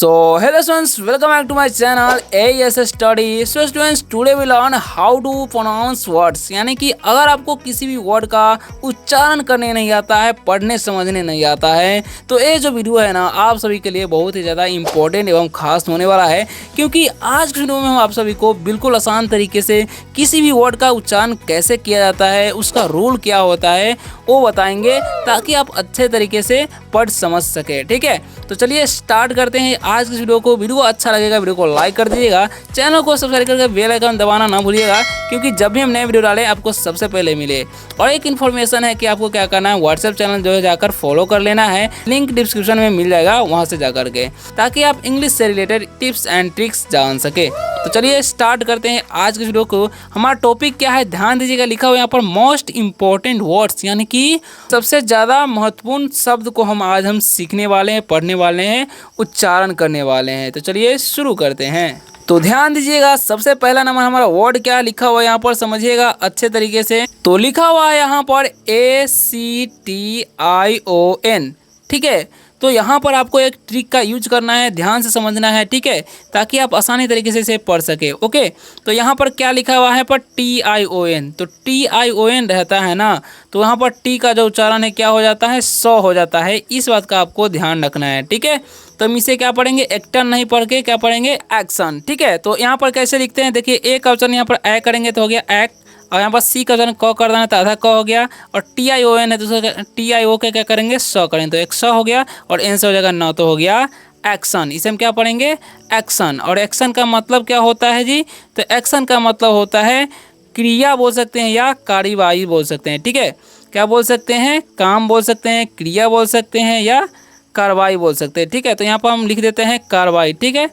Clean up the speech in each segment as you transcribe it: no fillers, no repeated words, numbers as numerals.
So hello students, welcome back to my channel AES Study। So students, today we learn how to pronounce words। यानी कि अगर आपको किसी भी word का उच्चारण करने नहीं आता है, पढ़ने समझने नहीं आता है, तो ये जो वीडियो है ना आप सभी के लिए बहुत ही ज़्यादा इम्पोर्टेंट एवं खास होने वाला है। क्योंकि आज की वीडियो में हम आप सभी को बिल्कुल आसान तरीके से किसी भी वर्ड का उच्चारण कैसे किया जाता है, उसका रूल क्या होता है वो बताएंगे, ताकि आप अच्छे तरीके से पढ़ समझ सके। ठीक है, तो चलिए स्टार्ट करते हैं आज की वीडियो को। वीडियो को अच्छा लगेगा वीडियो को लाइक कर दीजिएगा, चैनल को सब्सक्राइब करके बेल आइकन दबाना ना भूलिएगा, क्योंकि जब भी हम नए वीडियो डालें आपको सबसे पहले मिले। और एक इन्फॉर्मेशन है कि आपको क्या करना है, व्हाट्सएप चैनल जो है जाकर फॉलो कर लेना है, लिंक डिस्क्रिप्शन में मिल जाएगा, वहां से जाकर के, ताकि आप इंग्लिश से रिलेटेड टिप्स एंड ट्रिक्स जान सके। तो चलिए स्टार्ट करते हैं आज की वीडियो को। हमारा टॉपिक क्या है ध्यान दीजिएगा, लिखा हुआ यहाँ पर मोस्ट इम्पोर्टेंट वर्ड्स, यानी कि सबसे ज़्यादा महत्वपूर्ण शब्द को हम सीखने वाले हैं, पढ़ने वाले हैं, उच्चारण करने वाले हैं। तो चलिए शुरू करते हैं। तो ध्यान दीजिएगा, सबसे पहला नंबर हमारा वर्ड क्या लिखा हुआ है यहाँ पर, समझिएगा अच्छे तरीके से। तो लिखा हुआ है यहाँ पर ACTION। ठीक है, तो यहाँ पर आपको एक ट्रिक का यूज करना है, ध्यान से समझना है। ठीक है, ताकि आप आसानी तरीके से इसे पढ़ सके। ओके, तो यहाँ पर क्या लिखा हुआ है पर TION। तो TION रहता है ना, तो यहाँ पर टी का जो उच्चारण है क्या हो जाता है, सौ हो जाता है। इस बात का आपको ध्यान रखना है। ठीक है, तो हम इसे क्या पढ़ेंगे, एक्टन नहीं पढ़ के क्या पढ़ेंगे, एक्शन। ठीक है, तो यहाँ पर कैसे लिखते हैं, देखिए ए का उच्चारण यहाँ पर ए करेंगे तो हो गया एक्ट, और यहाँ पर सी का उच्चारण क कर देना है तो आधा क हो गया, और TION है तो TIO के क्या करेंगे, स करेंगे तो एक स हो गया, और एन से हो जाएगा न तो हो गया एक्शन। इसे हम क्या पढ़ेंगे, एक्शन। और एक्शन का मतलब क्या होता है जी, तो एक्शन का मतलब होता है क्रिया बोल सकते हैं या कार्यवाही बोल सकते हैं। ठीक है, क्या बोल सकते हैं, काम बोल सकते हैं, क्रिया बोल सकते हैं या कार्रवाई बोल सकते हैं। ठीक है, तो यहाँ पर हम लिख देते हैं कार्रवाई। ठीक है,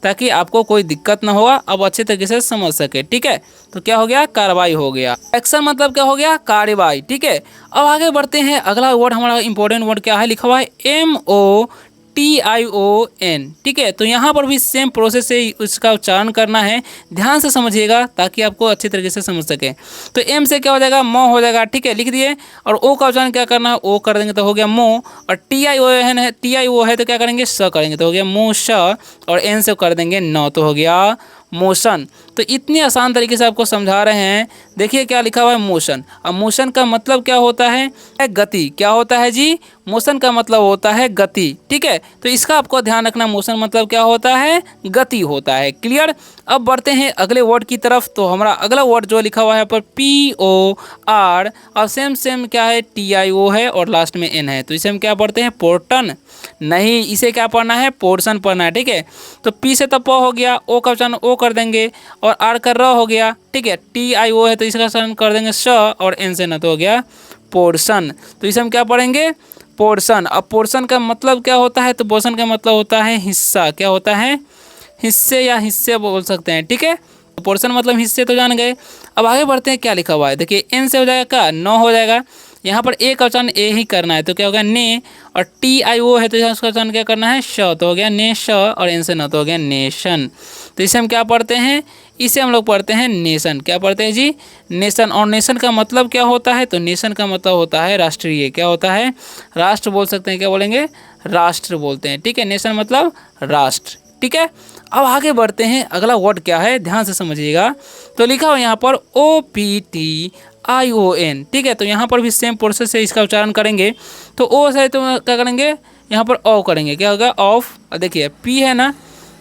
ताकि आपको कोई दिक्कत ना होगा, अब अच्छे तरीके से समझ सके। ठीक है, तो क्या हो गया, कार्रवाई हो गया। एक्शन मतलब क्या हो गया, कार्यवाही। ठीक है, अब आगे बढ़ते हैं। अगला वर्ड हमारा इंपॉर्टेंट वर्ड क्या है, लिखा हुआ है MOTION। ठीक है, तो यहाँ पर भी सेम प्रोसेस से उसका उच्चारण करना है, ध्यान से समझिएगा ताकि आपको अच्छी तरीके से समझ सके। तो एम से क्या हो जाएगा, मो हो जाएगा। ठीक है, लिख दिए। और ओ का उच्चारण क्या करना है, ओ कर देंगे तो हो गया मो। और TIO है तो क्या करेंगे, स करेंगे तो हो गया मो श। और एन से कर देंगे न तो हो गया मोशन। तो इतनी आसान तरीके से आपको समझा रहे हैं। देखिए क्या लिखा हुआ है, मोशन। अब मोशन का मतलब क्या होता है, गति। क्या होता है जी, मोशन का मतलब होता है गति। ठीक है, तो इसका आपको ध्यान रखना, मोशन मतलब क्या होता है, गति होता है। क्लियर। अब बढ़ते हैं अगले वर्ड की तरफ। तो हमारा अगला वर्ड जो लिखा हुआ है पर POR, और सेम क्या है, TIO है और लास्ट में N है, तो इसे हम क्या पढ़ते हैं, पोर्टन नहीं, इसे क्या पढ़ना है, पोर्शन पढ़ना है। ठीक है, तो P से तो प हो गया, O का उच्चारण O कर देंगे, और R का र हो गया। ठीक है, TIO है तो इसका उच्चारण कर देंगे स, और N से न तो हो गया पोर्शन। तो इसे हम क्या पढ़ेंगे, पोर्शन। अब पोर्शन का मतलब क्या होता है, तो पोर्शन का मतलब होता है हिस्सा। क्या होता है, हिस्से या हिस्से बोल सकते हैं। ठीक है, तो पोर्शन मतलब हिस्से तो जान गए। अब आगे बढ़ते हैं, क्या लिखा हुआ है, देखिए एन से हो जाएगा का, न हो जाएगा। यहाँ पर ए का उच्चारण ए ही करना है तो क्या होगा, ने। और TIO है तो उसका उच्चारण क्या करना है, श, तो हो गया ने श, और एन से न तो हो गया नेशन। तो इसे हम क्या पढ़ते हैं, इसे हम लोग पढ़ते हैं नेशन। क्या पढ़ते हैं जी, नेशन। और नेशन का मतलब क्या होता है, तो नेशन का मतलब होता है राष्ट्रीय। क्या होता है, राष्ट्र बोल सकते हैं, क्या बोलेंगे, राष्ट्र बोलते हैं। ठीक है, नेशन मतलब राष्ट्र। ठीक है, अब आगे बढ़ते हैं। अगला वर्ड क्या है, ध्यान से समझिएगा। तो लिखा हुआ यहाँ पर OPTION। ठीक है, तो यहाँ पर भी सेम प्रोसेस से इसका उच्चारण करेंगे। तो ओ से तो क्या करेंगे, यहाँ पर ओ करेंगे, क्या होगा, ऑफ। देखिए पी है ना,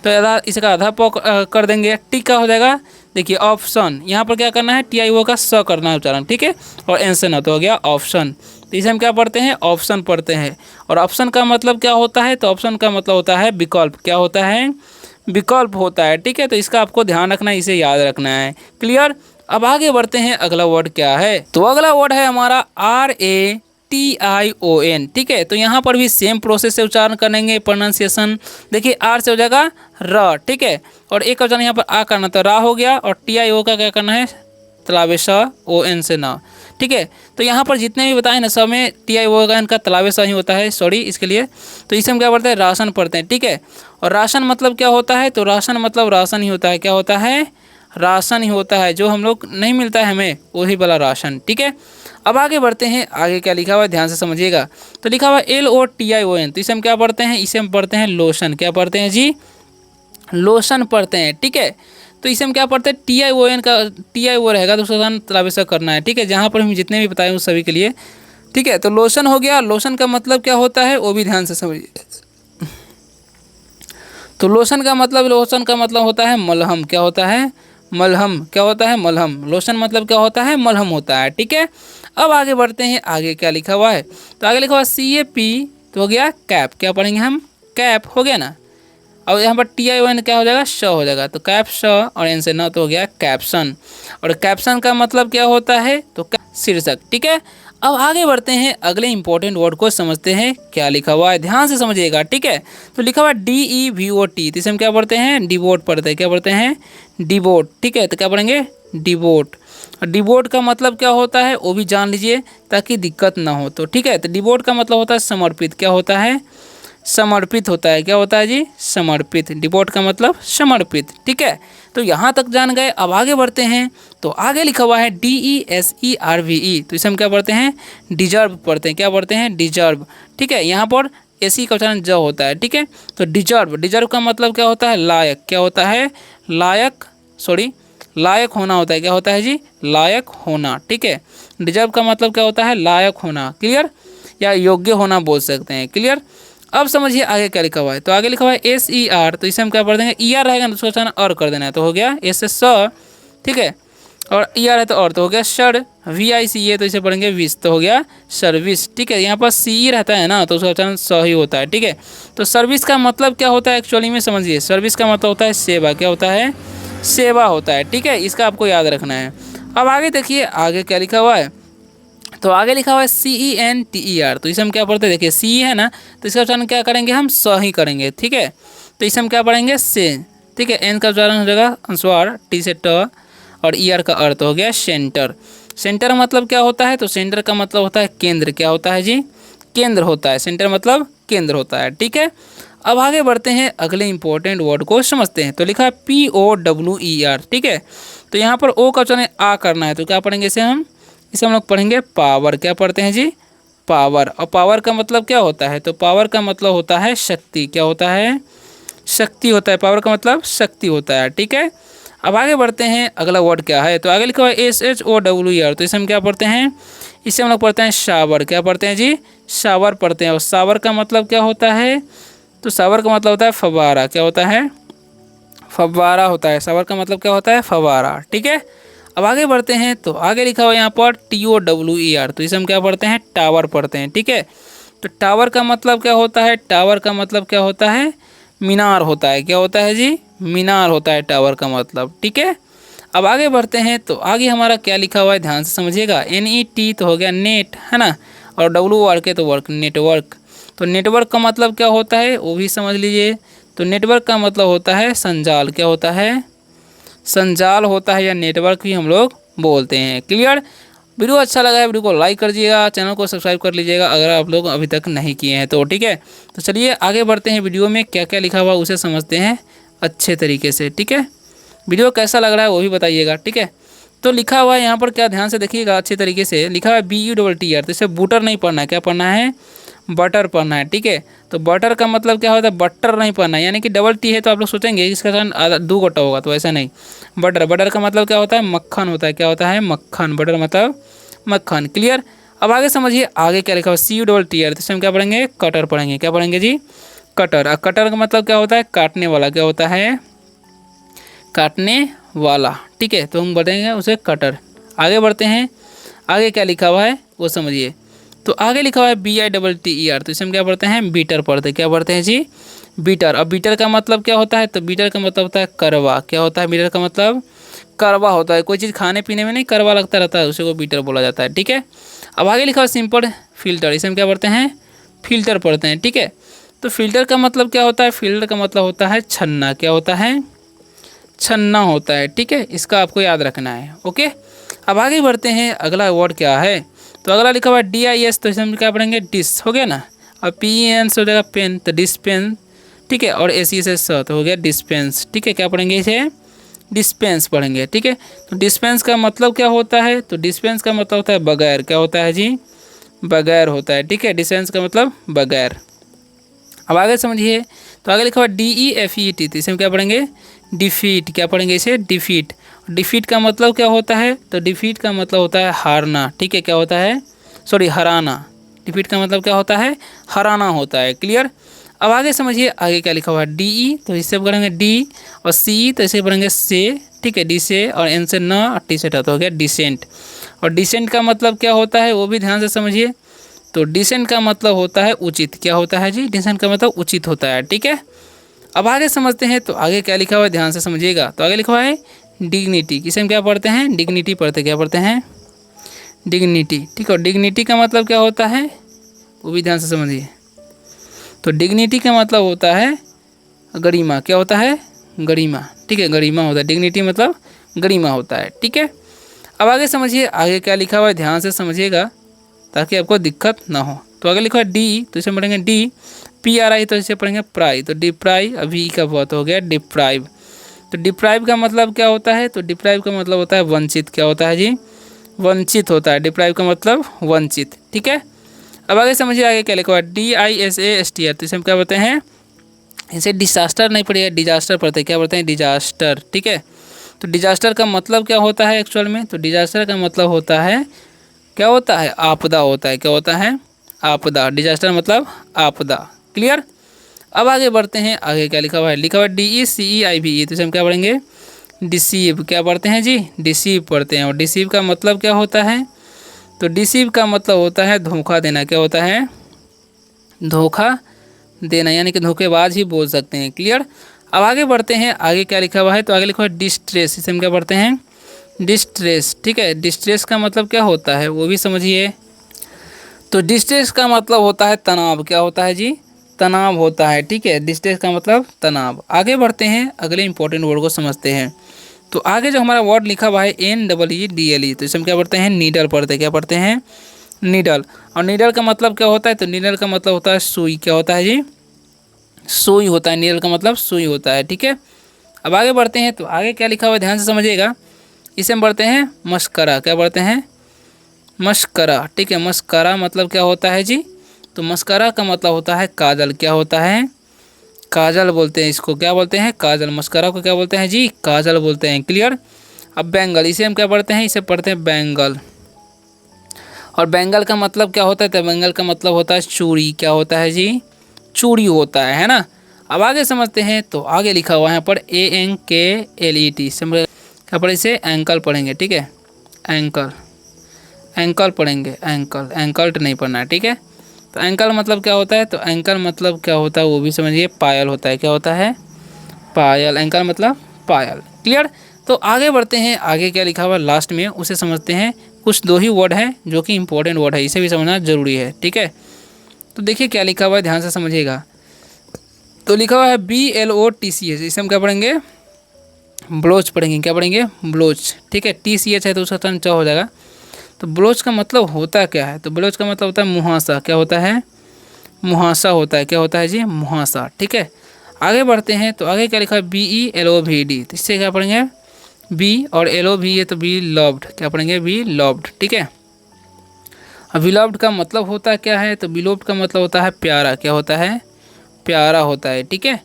तो आधा इसका आधा प कर देंगे। टी का हो जाएगा, देखिए ऑप्शन। यहाँ पर क्या करना है, TIO का स करना है उच्चारण। ठीक है, और एन से न तो हो गया ऑप्शन। तो इसे हम क्या पढ़ते हैं, ऑप्शन पढ़ते हैं। और ऑप्शन का मतलब क्या होता है, तो ऑप्शन का मतलब होता है विकल्प। क्या होता है, विकल्प होता है। ठीक है, तो इसका आपको ध्यान रखना है, इसे याद रखना है। क्लियर। अब आगे बढ़ते हैं, अगला वर्ड क्या है, तो अगला वर्ड है हमारा RATION। ठीक है, तो यहाँ पर भी सेम प्रोसेस से उच्चारण करेंगे, प्रोनाउंसिएशन। देखिए आर से हो जाएगा र। ठीक है, और एक उच्चारण यहाँ पर आ करना तो रा हो गया, और TIO का क्या करना है, तलावे स, ON से न। ठीक है, तो यहाँ पर जितने भी बताए ना सब में TIO का इनका तलावे स ही होता है, सॉरी इसके लिए। तो इसे हम क्या पढ़ते हैं, राशन पढ़ते हैं। ठीक है, और राशन मतलब क्या होता है, तो राशन मतलब राशन ही होता है। क्या होता है, राशन ही होता है, जो हम लोग नहीं मिलता है हमें, वही वाला राशन। ठीक है, अब आगे बढ़ते हैं, आगे क्या लिखा हुआ है ध्यान से समझिएगा। तो लिखा हुआ है LOTION, तो इसे हम क्या पढ़ते हैं, इसे हम पढ़ते हैं लोशन। क्या पढ़ते हैं जी, लोशन पढ़ते हैं, ठीक है। तो इसे हम क्या पढ़ते हैं, TION का TIO रहेगा तो उसका ध्यान तलाबे करना है, ठीक है। जहाँ पर हम जितने भी बताए उस सभी के लिए, ठीक है। तो लोशन हो गया, लोशन का मतलब क्या होता है वो भी ध्यान से समझिए। तो लोशन का मतलब होता है मलहम। क्या होता है, मलहम। क्या होता है, मलहम। लोशन मतलब क्या होता है, मलहम होता है, ठीक है। अब आगे बढ़ते हैं, आगे क्या लिखा हुआ है। तो आगे लिखा हुआ CAP, तो हो गया कैप। क्या पढ़ेंगे हम, कैप हो गया ना। और यहाँ पर TION क्या हो जाएगा, श हो जाएगा। तो कैप श और एन से न, तो हो गया कैप्शन। और कैप्शन का मतलब क्या होता है, तो शीर्षक, ठीक है। अब आगे बढ़ते हैं, अगले इंपॉर्टेंट वर्ड को समझते हैं क्या लिखा हुआ है, ध्यान से समझिएगा, ठीक है। तो लिखा हुआ है DEVOT, तो इसे हम क्या पढ़ते हैं, डिवोट पढ़ते हैं। क्या पढ़ते हैं, डिवोट, ठीक है। तो क्या पढ़ेंगे, डिवोट। और डिवोट का मतलब क्या होता है वो भी जान लीजिए ताकि दिक्कत ना हो, तो ठीक है। तो डिवोट का मतलब होता है समर्पित। क्या होता है, समर्पित होता है। क्या होता है जी, समर्पित। डिवोट का मतलब समर्पित, ठीक है। तो यहाँ तक जान गए। अब आगे बढ़ते हैं, तो आगे लिखा हुआ है DESERVE, तो इसे हम क्या पढ़ते हैं, डिजर्व पढ़ते हैं। क्या पढ़ते हैं, डिजर्व, ठीक है। यहाँ पर एसी का उच्चारण ज होता है, ठीक है। तो डिजर्व, डिजर्व का मतलब क्या होता है, लायक। क्या होता है, लायक, सॉरी, लायक होना होता है। क्या होता है जी, लायक होना, ठीक है। डिजर्व का मतलब क्या होता है, लायक होना, क्लियर, या योग्य होना बोल सकते हैं, क्लियर। अब समझिए आगे क्या लिखा हुआ है। तो आगे लिखा हुआ है SER, तो इसे हम क्या पढ़ देंगे, ER रहेगा ना उसको उच्चारण और कर देना है, तो हो गया S से स, ठीक है। और ER है तो और, तो हो गया शर। VICE, तो इसे पढ़ेंगे विश, तो हो गया सर्विस, ठीक है। यहाँ पर CE रहता है ना तो उसका उच्चारण स ही होता है, ठीक है। तो सर्विस का मतलब क्या होता है एक्चुअली में समझिए, सर्विस का मतलब होता है सेवा। क्या होता है, सेवा होता है, ठीक है। इसका आपको याद रखना है। अब आगे देखिए, आगे क्या लिखा हुआ है। तो आगे लिखा हुआ है CENTER, तो इसे हम क्या पढ़ते हैं, देखिए CE है ना, तो इसका उच्चारण क्या करेंगे हम, स ही करेंगे, ठीक है। तो इसे हम क्या पढ़ेंगे, से, ठीक है। एन का उच्चारण हो जाएगा अनुस्वार, टी से ट, और ER का अर्थ हो गया सेंटर। सेंटर मतलब क्या होता है, तो सेंटर का मतलब होता है केंद्र। क्या होता है जी, केंद्र होता है। सेंटर मतलब केंद्र होता है, ठीक है। अब आगे बढ़ते हैं, अगले इंपॉर्टेंट वर्ड को समझते हैं। तो लिखा है POWER, ठीक है। तो यहाँ पर ओ का उच्चारण आ करना है, तो क्या पढ़ेंगे इसे हम लोग पढ़ेंगे पावर। क्या पढ़ते हैं जी, पावर। और पावर का मतलब क्या होता है, तो पावर का मतलब होता है शक्ति। क्या होता है, शक्ति होता है। पावर का मतलब शक्ति होता है, ठीक है। अब आगे बढ़ते हैं, अगला वर्ड क्या है। तो आगे लिखा हुआ है SHOWER, तो इसे हम क्या पढ़ते हैं, इसे हम लोग पढ़ते हैं शावर। क्या पढ़ते हैं जी, शावर पढ़ते हैं। और शावर का मतलब क्या होता है, तो शावर का मतलब होता है फव्वारा। क्या होता है, फव्वारा होता है। शावर का मतलब क्या होता है, फव्वारा, ठीक है। अब आगे बढ़ते हैं, तो आगे लिखा हुआ है यहाँ पर TOWER, तो इसे हम क्या पढ़ते हैं, टावर पढ़ते हैं, ठीक है। तो टावर का मतलब क्या होता है, टावर का मतलब क्या होता है, मीनार होता है। क्या होता है जी, मीनार होता है टावर का मतलब, ठीक है। अब आगे बढ़ते हैं, तो आगे हमारा क्या लिखा हुआ है ध्यान से समझिएगा। NET, तो हो गया नेट, है ना। और WORK है तो वर्क, नेटवर्क। तो नेटवर्क का मतलब क्या होता है वो भी समझ लीजिए। तो नेटवर्क का मतलब होता है संजाल। क्या होता है, संजाल होता है, या नेटवर्क भी हम लोग बोलते हैं, क्लियर। वीडियो अच्छा लगा है, वीडियो को लाइक कर दीजिएगा, चैनल को सब्सक्राइब कर लीजिएगा अगर आप लोग अभी तक नहीं किए हैं तो, ठीक है। तो चलिए आगे बढ़ते हैं, वीडियो में क्या क्या लिखा हुआ उसे समझते हैं अच्छे तरीके से, ठीक है। वीडियो कैसा लग रहा है वो भी बताइएगा, ठीक है। तो लिखा हुआ है यहाँ पर, क्या ध्यान से देखिएगा अच्छे तरीके से, लिखा हुआ है BUTTER, तो इसे बूटर नहीं पढ़ना है, क्या पढ़ना है, बटर पढ़ना है, ठीक है। तो बटर का मतलब क्या होता है, बटर नहीं पढ़ना है, यानी कि डबल टी है तो आप लोग सोचेंगे इसका कारण 2 गोटा होगा, तो ऐसा नहीं। बटर, बटर का मतलब क्या होता है, मक्खन होता है। क्या होता है, मक्खन। बटर मतलब मक्खन, क्लियर। अब आगे समझिए, आगे क्या लिखा हुआ CUTTER, तो इसे हम क्या पढ़ेंगे, कटर पढ़ेंगे। क्या पढ़ेंगे जी, कटर। और कटर का मतलब क्या होता है, काटने वाला। क्या होता है, काटने वाला, ठीक है। तो हम बढ़ेंगे उसे कटर। आगे बढ़ते हैं, आगे क्या लिखा हुआ है वो समझिए। तो आगे लिखा हुआ है BITTER, तो इसे हम क्या पढ़ते हैं, बीटर पढ़ते हैं। क्या पढ़ते हैं जी, बीटर। अब बीटर का मतलब क्या होता है, तो बीटर का मतलब होता है करवा। क्या होता है, बीटर का मतलब करवा होता है। कोई चीज़ खाने पीने में नहीं करवा लगता रहता है, उसे को बीटर बोला जाता है, ठीक है। अब आगे लिखा हुआ सिंपल फिल्टर, इसे हम क्या पढ़ते हैं, फिल्टर पढ़ते हैं, ठीक है। तो फिल्टर का मतलब क्या होता है, फिल्टर का मतलब होता है छन्ना। क्या होता है, छन्ना होता है, ठीक है। इसका आपको याद रखना है, ओके। अब आगे बढ़ते हैं, अगला वर्ड क्या है। तो अगला लिखा हुआ है DIS, तो इसे हम क्या पढ़ेंगे, डिस, हो गया ना। और PEN से हो जाएगा पेन, तो डिस्पेंस, ठीक है। और SE से स, तो हो गया डिस्पेंस, ठीक है। क्या पढ़ेंगे इसे, डिस्पेंस पढ़ेंगे, ठीक है। तो डिस्पेंस का मतलब क्या होता है, तो डिस्पेंस का मतलब होता है बगैर, क्या होता है जी, बगैर होता है, ठीक है। डिस्पेंस का मतलब बगैर। अब आगे समझिए, तो आगे लिखा हुआ DEFEAT, तो इसे हम क्या पढ़ेंगे, डिफीट, क्या पढ़ेंगे इसे, डिफीट। डिफीट का मतलब क्या होता है, तो डिफीट का मतलब होता है हारना, ठीक है, क्या होता है, सॉरी हराना। डिफीट का मतलब क्या होता है, हराना होता है, क्लियर। अब आगे समझिए, आगे क्या लिखा हुआ है, DE, तो इससे पढ़ेंगे डी, और CE तो इसे पढ़ेंगे से, ठीक है, डी से, और एन से न, और टी से तो हो गया डिसेंट। और डिसेंट का मतलब क्या होता है वो भी ध्यान से समझिए, तो डिसेंट का मतलब होता है उचित, क्या होता है जी, डिसेंट का मतलब उचित होता है, ठीक है। अब आगे समझते हैं, तो आगे क्या लिखा हुआ है ध्यान से समझिएगा, तो आगे लिखा हुआ है डिग्निटी, किसे हम क्या पढ़ते हैं, डिग्निटी पढ़ते, क्या पढ़ते हैं, डिग्निटी, ठीक है। और डिग्निटी का मतलब क्या होता है वो भी ध्यान से समझिए, तो डिग्निटी का मतलब होता है गरिमा, क्या होता है, गरिमा, ठीक है, गरिमा होता है, डिग्निटी मतलब गरिमा होता है, ठीक है। अब आगे समझिए, आगे क्या लिखा हुआ है ध्यान से समझिएगा ताकि आपको दिक्कत ना हो। तो आगे लिखा है डी, तो इसे पढ़ेंगे डी, PRI, तो इसे पढ़ेंगे प्राई, तो डिप्राई, अभी का बहुत हो गया डिप्राइव। तो डिप्राइव का मतलब क्या होता है, तो डिप्राइव का मतलब होता है वंचित, क्या होता है जी, वंचित होता है, डिप्राइव का मतलब वंचित, ठीक है। अब आगे समझिए, आगे क्या लिखा हुआ है DISASTR, तो इसे हम क्या बोलते हैं, इसे डिजास्टर नहीं पड़ेगा, डिजास्टर पढ़ते हैं, क्या बोलते हैं, डिजास्टर, ठीक है। तो डिजास्टर का मतलब क्या होता है एक्चुअल में, तो डिजास्टर का मतलब होता है, क्या होता है, आपदा होता है, क्या होता है, आपदा। डिजास्टर मतलब आपदा, क्लियर। अब आगे बढ़ते हैं, आगे क्या लिखा हुआ है, लिखा हुआ है DECEIVE, तो इसे हम क्या पढ़ेंगे, डिसीव, क्या पढ़ते हैं जी, डिसीव पढ़ते हैं। और डिसीव का मतलब क्या होता है, तो डिसीव का मतलब होता है धोखा देना, क्या होता है, धोखा देना, यानी कि धोखेबाज ही बोल सकते हैं, क्लियर। अब आगे बढ़ते हैं, आगे क्या लिखा हुआ है, तो आगे लिखा हुआ है डिस्ट्रेस, इसे हम क्या पढ़ते हैं, डिस्ट्रेस, ठीक है। डिस्ट्रेस का मतलब क्या होता है वो भी समझिए, तो डिस्ट्रेस का मतलब होता है तनाव, क्या होता है जी, तनाव होता है, ठीक है। डिस्ट्रेस का मतलब तनाव। आगे बढ़ते हैं, अगले इंपॉर्टेंट वर्ड को समझते हैं। तो आगे जो हमारा वर्ड लिखा हुआ है NEEDLE, तो इसे हम क्या पढ़ते हैं, नीडल पढ़ते हैं, क्या पढ़ते हैं, नीडल। और नीडल का मतलब क्या होता है, तो नीडल का मतलब होता है सुई, क्या होता है जी, सुई होता है, नीडल का मतलब सुई होता है, ठीक है। अब आगे बढ़ते हैं, तो आगे क्या लिखा हुआ है ध्यान से समझिएगा, इसे हम पढ़ते हैं मस्करा, क्या पढ़ते हैं, मस्करा, ठीक है। मस्करा मतलब क्या होता है जी, तो मस्करा का मतलब होता है काजल, क्या होता है, काजल बोलते हैं इसको, क्या बोलते हैं, काजल। मस्करा को क्या बोलते हैं जी, काजल बोलते हैं, क्लियर। अब बैंगल, इसे हम क्या पढ़ते हैं, इसे पढ़ते हैं बैंगल। और बैंगल का मतलब क्या होता है, तो बैंगल का मतलब होता है चूड़ी, क्या होता है जी, चूड़ी होता है ना। अब आगे समझते हैं, तो आगे लिखा हुआ है यहाँ पर ANKLET, क्या पढ़े, इसे एंकल पढ़ेंगे, ठीक है, एंकल, एंकल पढ़ेंगे, एंकल, एंकल्ट नहीं पढ़ना है, ठीक है। तो एंकल मतलब क्या होता है, तो एंकल मतलब क्या होता है वो भी समझिए, पायल होता है, क्या होता है, पायल। एंकल मतलब पायल, क्लियर। तो आगे बढ़ते हैं, आगे क्या लिखा हुआ लास्ट में उसे समझते हैं। कुछ दो ही वर्ड है जो कि इंपॉर्टेंट वर्ड है, इसे भी समझना जरूरी है, ठीक है। तो देखिए क्या लिखा हुआ है, ध्यान से समझिएगा। तो लिखा हुआ है BLOTCH, इसे हम क्या पढ़ेंगे, ब्लोच पढ़ेंगे, क्या पढ़ेंगे, ब्लोच, ठीक है। TCH है तो उसका टर्न च हो जाएगा। तो ब्लोच का मतलब होता क्या है, तो ब्लोच का मतलब होता है मुहासा, क्या होता है, मुहासा होता है, क्या होता है जी, मुहासा, ठीक है। आगे बढ़ते हैं, तो आगे क्या लिखा है BELOVED, तो इससे क्या पढ़ेंगे, बी और LOV है तो बी लव्ड, क्या पढ़ेंगे, बी लव्ड, ठीक है। अब बिलव्ड का मतलब होता क्या है, तो बिलोव्ड का मतलब होता है प्यारा, क्या होता है, प्यारा होता है, ठीक है।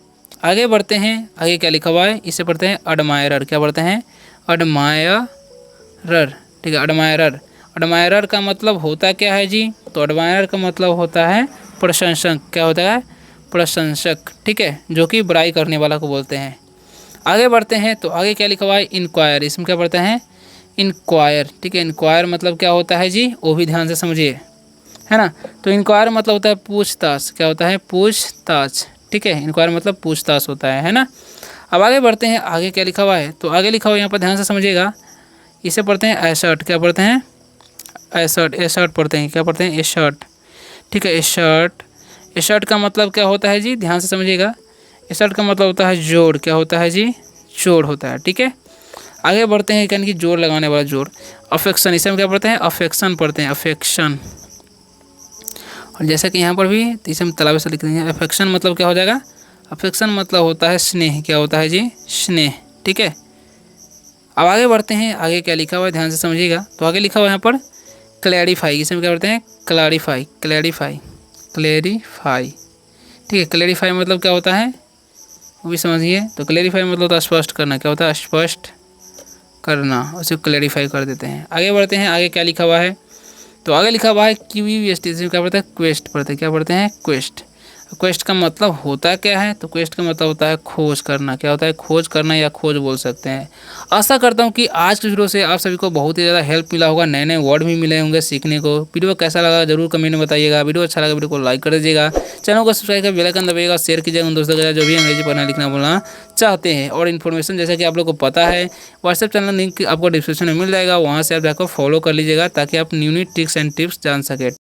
आगे बढ़ते हैं, आगे क्या लिखा हुआ है, इसे पढ़ते हैं एडमायरर, क्या पढ़ते हैं, एडमायरर, ठीक है, एडमायरर। एडमायरर का मतलब होता क्या है जी, तो एडमायरर का मतलब होता है प्रशंसक, क्या होता है, प्रशंसक, ठीक है, जो कि बुराई करने वाला को बोलते हैं। आगे बढ़ते हैं, तो आगे क्या लिखा हुआ है, इंक्वायर, इसमें क्या पढ़ते हैं, इंक्वायर, ठीक है। इंक्वायर मतलब क्या होता है जी, वो भी ध्यान से समझिए, है ना। तो इंक्वायर मतलब होता है पूछताछ, क्या होता है, पूछताछ, ठीक है। इंक्वायर मतलब पूछताछ होता है ना। अब आगे बढ़ते हैं, आगे क्या लिखा हुआ है, तो आगे लिखा हुआ है यहाँ पर ध्यान से समझिएगा, इसे पढ़ते हैं एसर्ट, क्या पढ़ते हैं, एसर्ट, एसर्ट पढ़ते हैं, क्या पढ़ते हैं, एसर्ट, ठीक है, एसर्ट। एसर्ट का मतलब क्या होता है जी, ध्यान से समझिएगा, एसर्ट का मतलब होता है जोड़, क्या होता है जी, जोड़ होता है, ठीक है। आगे बढ़ते हैं, यानी कि जोर लगाने वाला जोर। अफेक्शन, इसे हम क्या पढ़ते हैं, अफेक्शन पढ़ते हैं, अफेक्शन। और जैसा कि यहाँ पर भी, तो इसे हम तालाब से लिख देंगे। अफेक्शन मतलब क्या हो जाएगा, अफेक्शन मतलब होता है स्नेह, क्या होता है जी, स्नेह, ठीक है, अब आगे बढ़ते हैं, आगे क्या लिखा हुआ है ध्यान से समझिएगा। तो आगे लिखा हुआ है यहाँ पर क्लैरिफाई, इसमें क्या करते हैं क्लैरिफाई, क्लैरिफाई, क्लैरिफाई, ठीक है। क्लैरिफाई मतलब क्या होता है वो भी समझिए। तो क्लैरिफाई मतलब होता है स्पष्ट करना, क्या होता है स्पष्ट करना, उसे क्लैरिफाई कर देते हैं। आगे बढ़ते हैं, आगे क्या लिखा हुआ है। तो आगे लिखा हुआ है QUEST, इसमें क्या पढ़ते हैं क्वेस्ट पढ़ते हैं, क्या पढ़ते हैं क्वेस्ट। क्वेस्ट का मतलब होता क्या है, तो क्वेस्ट का मतलब होता है खोज करना, क्या होता है खोज करना या खोज बोल सकते हैं। आशा करता हूँ कि आज की वीडियो से आप सभी को बहुत ही ज़्यादा हेल्प मिला होगा, नए नए वर्ड भी मिले होंगे सीखने को। वीडियो कैसा लगा जरूर कमेंट में बताइएगा। वीडियो अच्छा लगा वीडियो को लाइक कर दीजिएगा, चैनल को सब्सक्राइब कर बेल आइकन दबाइएगा, शेयर कीजिएगा उन दोस्तों के साथ जो भी अंग्रेजी पढ़ना लिखना बोलना चाहते हैं। और इन्फॉर्मेशन जैसा कि आप लोग को पता है व्हाट्सएप चैनल लिंक आपको डिस्क्रिप्शन में मिल जाएगा, वहाँ से आप जाकर फॉलो कर लीजिएगा ताकि आप new new tricks and tips जान सकें।